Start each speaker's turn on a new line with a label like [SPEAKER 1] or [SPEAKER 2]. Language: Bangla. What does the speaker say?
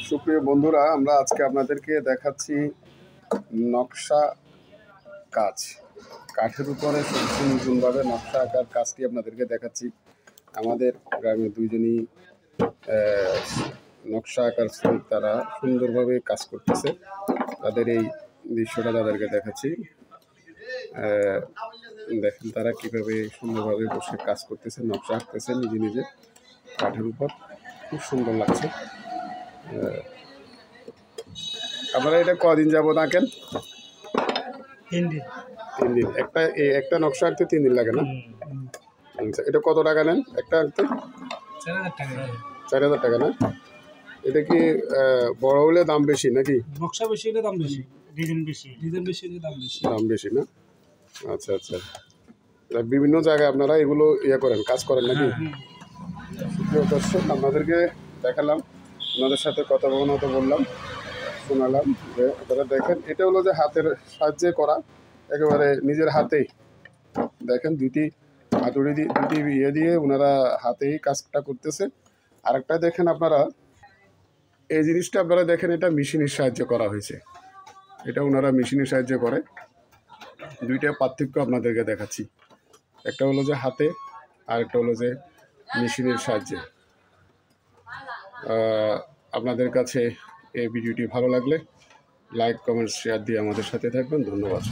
[SPEAKER 1] সুপ্রিয় বন্ধুরা, আমরা আজকে আপনাদেরকে দেখাচ্ছি নকশা কাজ। কাঠের উপরে সুন্দরভাবে নকশা আঁকার কাজটি আপনাদেরকে দেখাচ্ছি। আমাদের গ্রামে দুইজনই নকশা আঁকার শ্রমিক, তারা সুন্দরভাবে কাজ করতেছে। তাদের এই দৃশ্যটা তাদেরকে দেখাচ্ছি। দেখেন তারা কীভাবে সুন্দরভাবে বসে কাজ করতেছে, নকশা আঁকতেছে নিজে নিজে কাঠের উপর। খুব সুন্দর লাগছে। আপনারা এটা কদিন যাবত আঁকেন?
[SPEAKER 2] 3 দিন।
[SPEAKER 1] 3 দিন। একটা নকশা আঁকতে 3 দিন লাগে না? আচ্ছা, এটা কত টাকা নেন একটা আঁকতে?
[SPEAKER 2] 4000 টাকা।
[SPEAKER 1] 4000 টাকা না? এটা কি বড় হলে দাম বেশি নাকি?
[SPEAKER 2] নকশা বেশি হলে দাম বেশি, ডিজাইন বেশি হলে দাম বেশি
[SPEAKER 1] না? আচ্ছা আচ্ছা। বিভিন্ন জায়গায় আপনারা এগুলো করেন, কাজ করেন নাকি? প্রিয় দর্শক, আপনাদেরকে দেখালাম, আপনাদের সাথে কথা বললাম, শোনালাম যে আপনারা দেখেন এটা হলো যে হাতের সাহায্যে করা, একেবারে নিজের হাতেই। দেখেন দুটি হাতুড়ি দিয়ে, দুটি দিয়ে ওনারা হাতেই কাজটা করতেছে। আরেকটা দেখেন আপনারা, এই জিনিসটা আপনারা দেখেন, এটা মেশিনের সাহায্যে করা হয়েছে। এটা ওনারা মেশিনের সাহায্যে করে। দুইটা পার্থক্য আপনাদেরকে দেখাচ্ছি। একটা হলো যে হাতে, আর একটা হলো যে মেশিনের সাহায্যে। আপনাদের কাছে এই ভিডিওটি ভালো লাগলে লাইক, কমেন্ট, শেয়ার দিয়ে আমাদের সাথে থাকবেন। ধন্যবাদ।